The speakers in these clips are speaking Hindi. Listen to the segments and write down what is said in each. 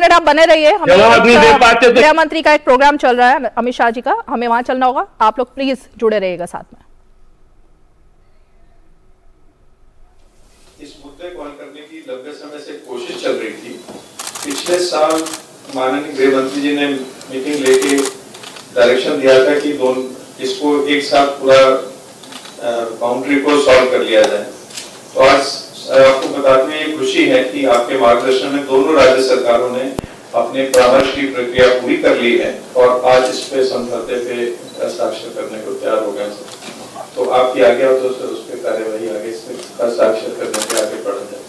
मिनट आप बने रहिए, हमें गृह मंत्री का एक प्रोग्राम चल रहा है अमित शाह जी का, हमें वहां चलना होगा, आप लोग प्लीज जुड़े रहिएगा साथ में। इस मुद्दे को हल करने की लंबे समय से कोशिश चल रही थी। पिछले साल माननीय गृह मंत्री जी ने मीटिंग लेके डायरेक्शन दिया था कि इसको एक साथ पूरा बाउंड्री को सॉल्व कर लिया जाए। तो आज आपको बताते हुए ये खुशी है कि आपके मार्गदर्शन में दोनों राज्य सरकारों ने अपने परामर्श की प्रक्रिया पूरी कर ली है और आज इस पे समझौते पे हस्ताक्षर करने को तैयार हो गए। तो आपकी आज्ञा हो तो सर उस पर कार्यवाही आगे हस्ताक्षर करने पे आगे बढ़ा जाए।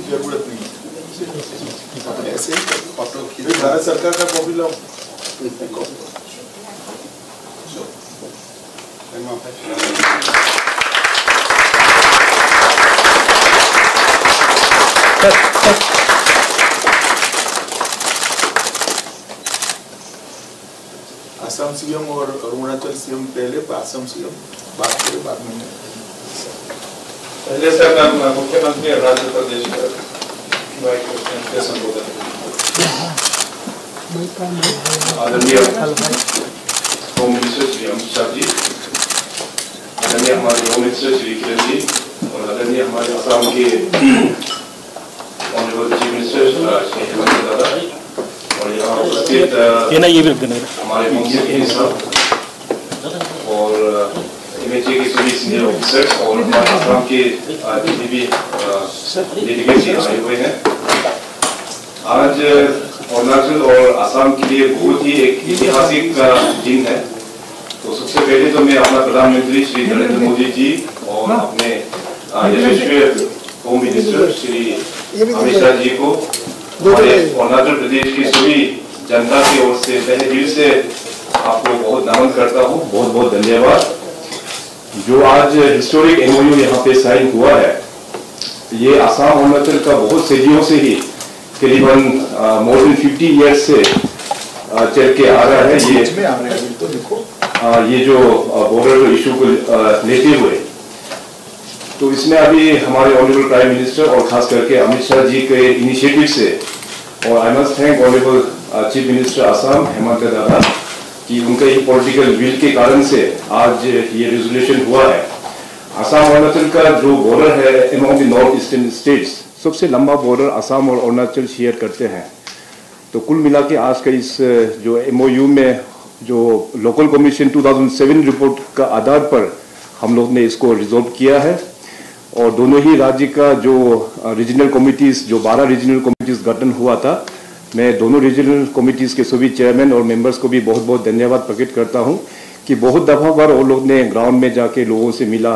जरूरत नहीं ऐसे भारत सरकार का कॉपी लाओ। असम सीएम और अरुणाचल सीएम पहले, असम सीएम बात करें बाद में। पहले सर मैं मुख्यमंत्री अरुणाचल प्रदेश के संबोधन आदरणीय होम मिनिस्टर श्री अमित शाह जी, आदरणीय हमारे होम मिनिस्टर श्री किरण जी और आदरणीय हमारे असम के honourable chief minister Shri Hemant दादा और यहाँ उपस्थित हमारे मुख्यमंत्री साहब और एमएचए के सभी सीनियर ऑफिसर्स और हमारे असम के जितने भी डेलीगेट्स आए हुए हैं। आज अरुणाचल और असम के लिए बहुत ही एक ऐतिहासिक दिन है। तो सबसे पहले तो मैं अपना प्रधानमंत्री श्री नरेंद्र मोदी जी और अपने यशस्वी होम मिनिस्टर श्री अमित शाह जी को हमारे अरुणाचल प्रदेश की सभी जनता की ओर से तहे दिल से आपको बहुत नमन करता हूँ, बहुत बहुत धन्यवाद। जो आज हिस्टोरिक एमओयू यहाँ पे साइन हुआ है, ये असम अरुणाचल का बहुत सदियों से ही करीबन मोर देन 50 ईयर्स से चल के आ रहा है। ये जो बॉर्डर इशू को लेते हुए, तो इसमें अभी हमारे ऑनरेबल प्राइम मिनिस्टर और खास करके अमित शाह जी के इनिशिएटिव से, और I must thank honourable chief minister Assam Hemant दादा कि उनका ही पॉलिटिकल विल के कारण से आज ये रेजोल्यूशन हुआ है। असम अरुणाचल का जो बॉर्डर है among the north eastern states, सबसे लंबा बॉर्डर असम और अरुणाचल शेयर करते हैं। तो कुल मिला के आज का इस जो एमओयू में जो लोकल कमीशन 2007 रिपोर्ट का आधार पर हम लोग ने इसको रिजोल्व किया है और दोनों ही राज्य का जो रीजनल कमिटीज, जो 12 रीजनल कमिटीज गठन हुआ था, मैं दोनों रीजनल कमिटीज के सभी चेयरमैन और मेंबर्स को भी बहुत बहुत धन्यवाद प्रकट करता हूं कि बहुत दफा बार वो लोग ने ग्राउंड में जाके लोगों से मिला,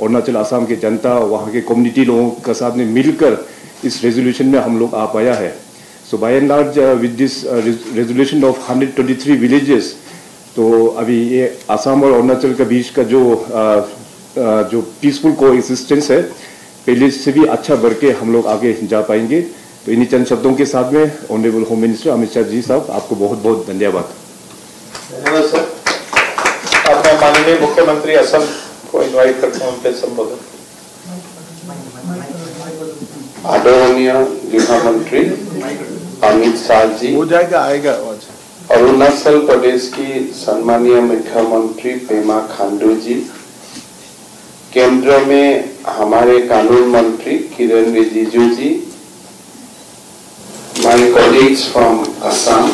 अरुणाचल असम के जनता, वहाँ के कम्युनिटी लोगों के साथ में मिलकर इस रेजोल्यूशन में हम लोग आ पाया है। So by and large with this resolution of 123 villages, तो अभी ये असम और अरुणाचल के बीच का जो पीसफुल को एक्सिस्टेंस है, पहले से भी अच्छा बढ़ के हम लोग आगे जा पाएंगे। तो इन्हीं चंद शब्दों के साथ में honourable home minister Amit Shah ji साहब, आपको बहुत बहुत धन्यवाद। धन्यवाद सर। अब मैं माननीय मुख्यमंत्री असम को इनवाइट करता हूँ उनके संबोधन। आदरणीय गृह मंत्री अमित शाह जी, हो जाएगा, आएगा आज। अरुणाचल प्रदेश की सम्मानीय मुख्यमंत्री पेमा खांडू जी, केंद्र में हमारे कानून मंत्री किरण रिजिजू जी, my colleagues from Assam,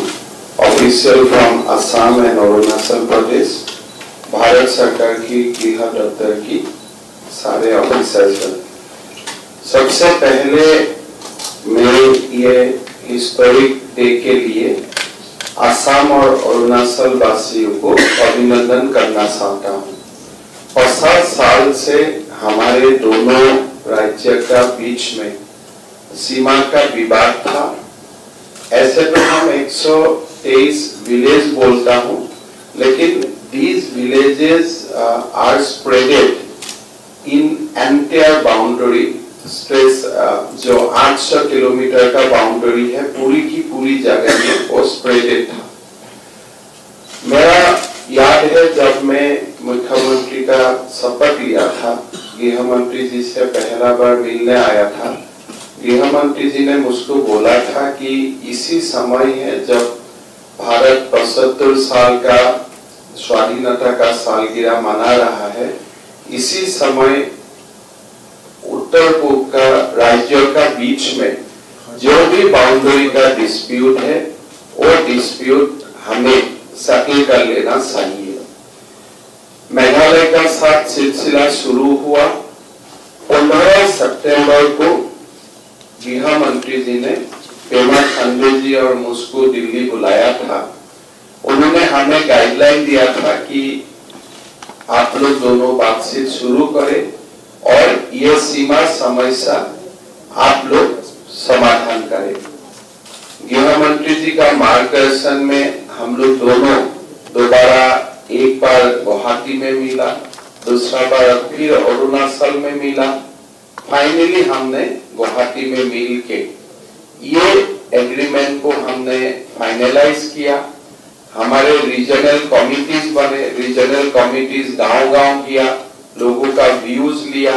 official from Assam and Arunachal Pradesh, Bharat सरकार की गृह दफ्तर की सारे ऑफिसर्स। सबसे पहले मैं ये हिस्टोरिक डे के लिए असम और अरुणाचल वासियों को अभिनंदन करना चाहता हूँ। 50 साल से हमारे दोनों राज्य का बीच में सीमा का विवाद था। ऐसे तो हम 123 विलेज बोलता हूँ, लेकिन these villages are spreaded in entire boundary stress जो 800 किलोमीटर का बाउंड्री है, पूरी की पूरी जगह में वो स्प्रेडेड था। मेरा याद है जब मैं मुख्यमंत्री का शपथ लिया था, गृह मंत्री जी से पहला बार मिलने आया था, गृह मंत्री जी ने मुझको बोला था कि इसी समय है जब भारत 75 साल का स्वाधीनता का सालगिरह मना रहा है, इसी समय उत्तर पूर्व का राज्यों का बीच में जो भी बाउंड्री का डिस्प्यूट है, वो डिस्प्यूट हमें सेटल कर लेना चाहिए। मेघालय का साथ सिलसिला शुरू हुआ। 15 सितंबर को गृह मंत्री जी ने पेमा खांडू जी और मुझको दिल्ली बुलाया था। उन्होंने हमें गाइडलाइन दिया था कि आप लोग दोनों बातचीत शुरू करें और ये सीमा समस्या आप लोग समाधान करें। गृह मंत्री जी का मार्गदर्शन में हम लोग दोनों दोबारा एक बार गुवाहाटी में मिला, दूसरा बार फिर अरुणाचल में मिला। फाइनली हमने गुवाहाटी में मिल के ये एग्रीमेंट को हमने फाइनलाइज किया। हमारे रीजनल कमिटीज बने, रीजनल कमिटीज गांव-गांव किया, लोगों का व्यूज लिया,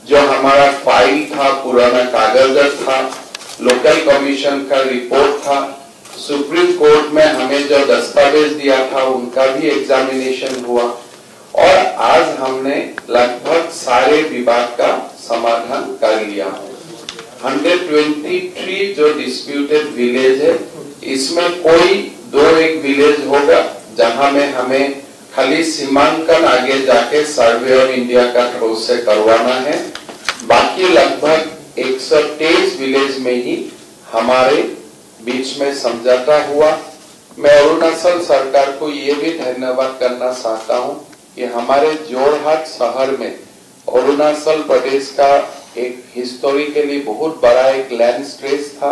जो हमारा फाइल था, पुराना कागजात था, लोकल कमीशन का रिपोर्ट था, सुप्रीम कोर्ट में हमें जो दस्तावेज दिया था उनका भी एग्जामिनेशन हुआ और आज हमने लगभग सारे विवाद का समाधान कर लिया। 123 जो डिस्प्यूटेड विलेज है, इसमें कोई 2-1 विलेज होगा जहां में हमें खाली सीमांकन आगे जाके सर्वे ऑफ इंडिया का थ्रू से करवाना है। बाकी लगभग 123 विलेज में ही हमारे बीच में समझौता हुआ। मैं अरुणाचल सरकार को ये भी धन्यवाद करना चाहता हूँ कि हमारे जोरहाट शहर में अरुणाचल प्रदेश का एक हिस्टोरिकली बहुत बड़ा एक लैंड स्ट्रेच था।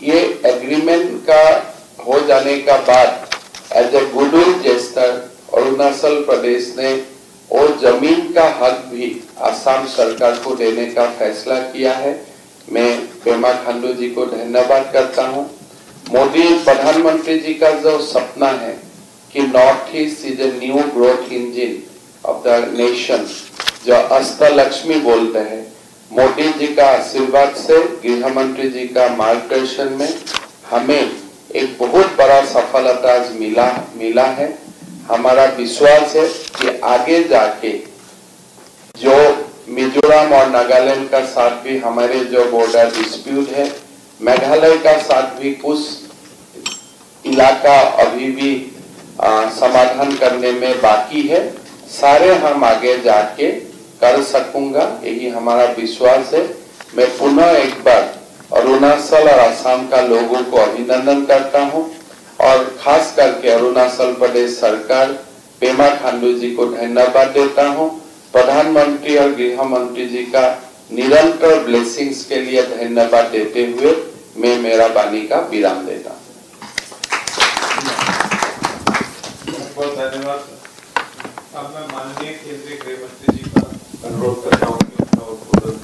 ये एग्रीमेंट का हो जाने का बाद as a goodwill gesture Arunachal Pradesh ने और जमीन का हक भी असम सरकार को देने का फैसला किया है। मैं पेमा खांडू जी को धन्यवाद करता हूं। मोदी प्रधानमंत्री जी का जो सपना है कि north east is a new growth engine of the nation, जो अष्टलक्ष्मी बोलते हैं, मोदी जी का आशीर्वाद से, गृह मंत्री जी का मार्गदर्शन में हमें एक बहुत बड़ा सफलता मिला है। हमारा विश्वास है कि आगे जाके जो मिजोरम और नागालैंड का साथ भी हमारे जो बॉर्डर डिस्प्यूट है, मेघालय का साथ भी कुछ इलाका अभी भी समाधान करने में बाकी है, सारे हम आगे जाके कर सकूंगा, यही हमारा विश्वास है। मैं पुनः एक बार अरुणाचल और असम का लोगों को अभिनंदन करता हूं और खास करके अरुणाचल प्रदेश सरकार पेमा खांडू जी को धन्यवाद देता हूं। प्रधानमंत्री और गृह मंत्री जी का निरंतर ब्लेसिंग्स के लिए धन्यवाद देते हुए मैं मेरा वाणी का विराम देता हूं। बहुत धन्यवाद। अब मैं माननीय केंद्रीय गृह मंत्री जी का अनुरोध करता हूँ कि उनका उद्बोधन।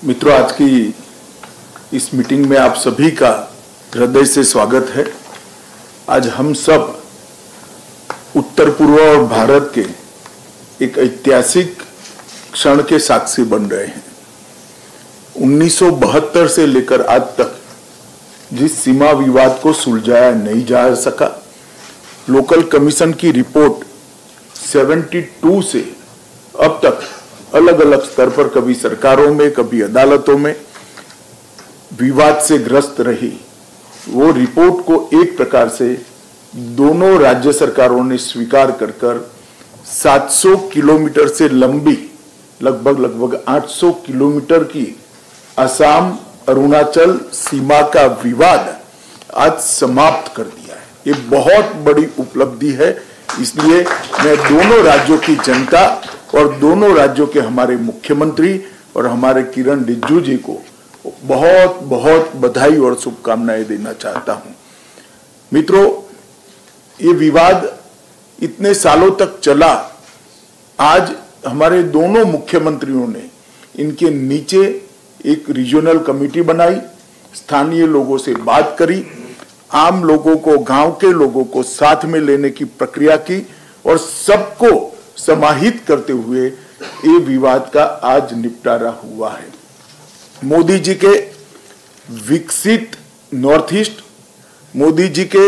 मित्रों, आज की इस मीटिंग में आप सभी का हृदय से स्वागत है। आज हम सब उत्तर उत्तर पूर्व और भारत के एक ऐतिहासिक क्षण के साक्षी बन रहे हैं। 1972 से लेकर आज तक जिस सीमा विवाद को सुलझाया नहीं जा सका, लोकल कमीशन की रिपोर्ट 72 से अब तक अलग अलग स्तर पर कभी सरकारों में कभी अदालतों में विवाद से ग्रस्त रही। वो रिपोर्ट को एक प्रकार से दोनों राज्य सरकारों ने स्वीकार कर 700 किलोमीटर से लंबी लगभग 800 किलोमीटर की असम अरुणाचल सीमा का विवाद आज समाप्त कर दिया है। ये बहुत बड़ी उपलब्धि है। इसलिए मैं दोनों राज्यों की जनता और दोनों राज्यों के हमारे मुख्यमंत्री और हमारे किरण रिजिजू जी को बहुत बहुत बधाई और शुभकामनाएं देना चाहता हूं। मित्रों, ये विवाद इतने सालों तक चला। आज हमारे दोनों मुख्यमंत्रियों ने इनके नीचे एक रीजनल कमेटी बनाई, स्थानीय लोगों से बात करी, आम लोगों को, गांव के लोगों को साथ में लेने की प्रक्रिया की और सबको समाहित करते हुए ये विवाद का आज निपटारा हुआ है। मोदी जी के विकसित नॉर्थ ईस्ट, मोदी जी के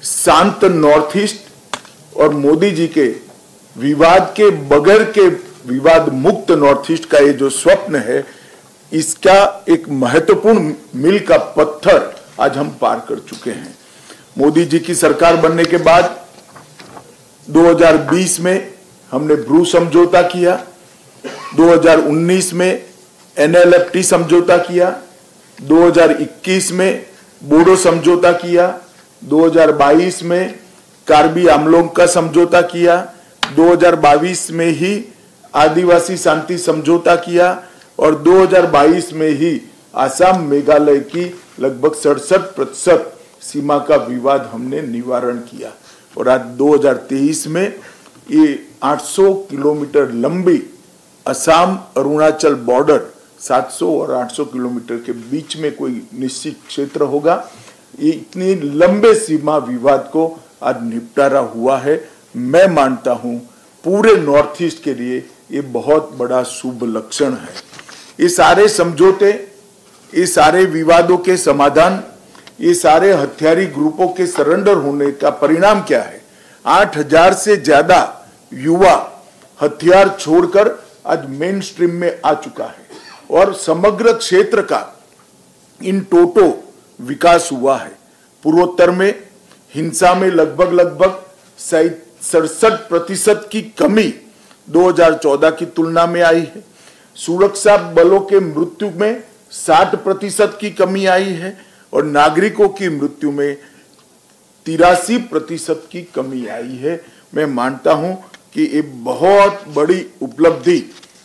शांत नॉर्थ ईस्ट और मोदी जी के विवाद के बगैर के विवाद मुक्त नॉर्थ ईस्ट का ये जो स्वप्न है, इसका एक महत्वपूर्ण मील का पत्थर आज हम पार कर चुके हैं। मोदी जी की सरकार बनने के बाद 2020 में हमने ब्रू समझौता किया, 2019 में NLFT समझौता किया, 2021 में बोडो समझौता किया, 2022 में कार्बी आंगलोंग का समझौता किया, 2022 में ही आदिवासी शांति समझौता किया और 2022 में ही आसाम मेघालय की लगभग 67% सीमा का विवाद हमने निवारण किया। और आज 2023 में ये 800 किलोमीटर लंबी असम अरुणाचल बॉर्डर, 700 और 800 किलोमीटर के बीच में कोई निश्चित क्षेत्र होगा, ये इतनी लंबे सीमा विवाद को आज निपटारा हुआ है। मैं मानता हूं पूरे नॉर्थ ईस्ट के लिए ये बहुत बड़ा शुभ लक्षण है। ये सारे समझौते, ये सारे विवादों के समाधान, ये सारे हथियारी ग्रुपों के सरेंडर होने का परिणाम क्या है? 8000 से ज्यादा युवा हथियार छोड़कर आज मेन स्ट्रीम में आ चुका है और समग्र क्षेत्र का इन टोटो विकास हुआ है। पूर्वोत्तर में हिंसा में लगभग 67% की कमी 2014 की तुलना में आई है। सुरक्षा बलों के मृत्यु में 60% की कमी आई है और नागरिकों की मृत्यु में 83% की कमी आई है। मैं मानता हूं कि ये बहुत बड़ी उपलब्धि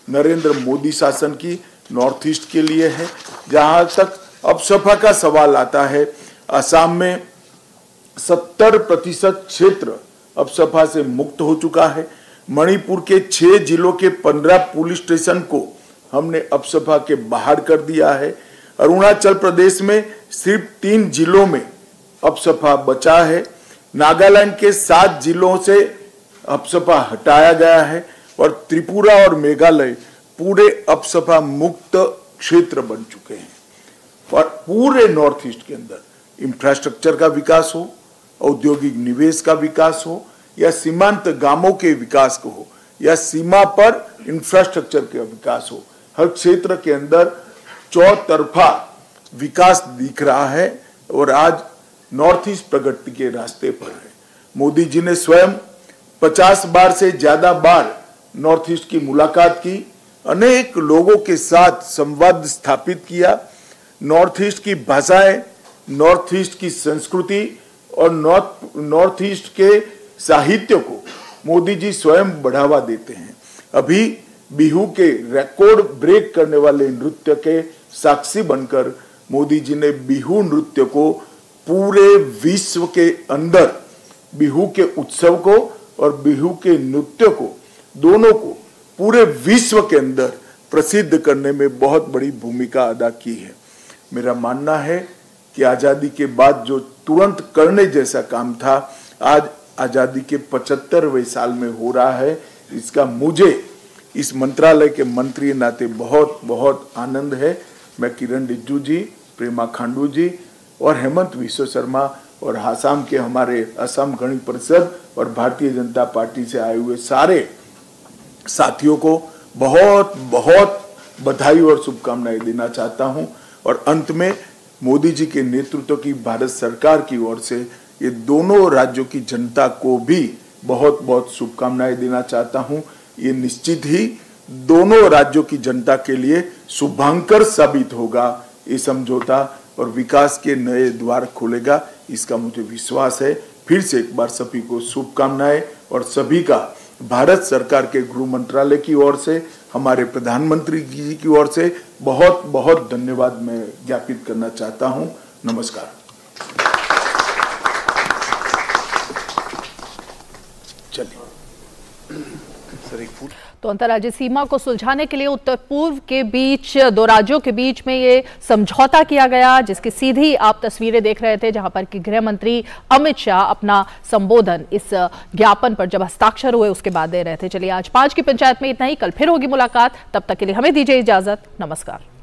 नरेंद्र मोदी शासन की नॉर्थ ईस्ट के लिए है। जहां तक अब सपा का सवाल आता है, असम में 70% क्षेत्र अब सपा से मुक्त हो चुका है। मणिपुर के 6 जिलों के 15 पुलिस स्टेशन को हमने अब सपा के बाहर कर दिया है। अरुणाचल प्रदेश में सिर्फ 3 जिलों में अब सपा बचा है। नागालैंड के 7 जिलों से अब सपा हटाया गया है और त्रिपुरा और मेघालय पूरे अब सपा मुक्त क्षेत्र बन चुके हैं। और पूरे नॉर्थ ईस्ट के अंदर इंफ्रास्ट्रक्चर का विकास हो, औद्योगिक निवेश का विकास हो या सीमांत गांवों के विकास को हो या सीमा पर इंफ्रास्ट्रक्चर का विकास हो, हर क्षेत्र के अंदर चौतरफा विकास दिख रहा है और आज नॉर्थ ईस्ट प्रगति के रास्ते पर है। मोदी जी ने स्वयं 50 बार से ज्यादा बार नॉर्थ ईस्ट की मुलाकात की, अनेक लोगों के साथ संवाद स्थापित किया। नॉर्थ ईस्ट की भाषाएं, नॉर्थ ईस्ट की संस्कृति और नॉर्थ ईस्ट के साहित्य को मोदी जी स्वयं बढ़ावा देते हैं। अभी बिहू के रिकॉर्ड ब्रेक करने वाले नृत्य के साक्षी बनकर मोदी जी ने बिहू नृत्य को पूरे विश्व के अंदर, बिहू के उत्सव को और बिहू के नृत्य को, दोनों को पूरे विश्व के अंदर प्रसिद्ध करने में बहुत बड़ी भूमिका अदा की है। मेरा मानना है कि आजादी के बाद जो तुरंत करने जैसा काम था, आज आजादी के 75वें साल में हो रहा है, इसका मुझे इस मंत्रालय के मंत्री नाते बहुत बहुत आनंद है। मैं किरण रिजिजू जी, प्रेमा खांडू जी और हेमंत विश्व शर्मा और आसाम के हमारे असम गण परिषद और भारतीय जनता पार्टी से आए हुए सारे साथियों को बहुत बहुत बधाई और शुभकामनाएं देना चाहता हूं। और अंत में मोदी जी के नेतृत्व की भारत सरकार की ओर से ये दोनों राज्यों की जनता को भी बहुत बहुत शुभकामनाएं देना चाहता हूं। ये निश्चित ही दोनों राज्यों की जनता के लिए शुभांकर साबित होगा ये समझौता और विकास के नए द्वार खोलेगा, इसका मुझे विश्वास है। फिर से एक बार सभी को शुभकामनाएं और सभी का भारत सरकार के गृह मंत्रालय की ओर से, हमारे प्रधानमंत्री जी की ओर से बहुत बहुत धन्यवाद मैं ज्ञापित करना चाहता हूं। नमस्कार। चलिए तो अंतर्राज्यीय सीमा को सुलझाने के लिए उत्तर पूर्व के बीच, दो राज्यों के बीच में ये समझौता किया गया, जिसकी सीधी आप तस्वीरें देख रहे थे, जहां पर कि गृह मंत्री अमित शाह अपना संबोधन इस ज्ञापन पर जब हस्ताक्षर हुए उसके बाद दे रहे थे। चलिए आज 5 की पंचायत में इतना ही, कल फिर होगी मुलाकात, तब तक के लिए हमें दीजिए इजाजत। नमस्कार।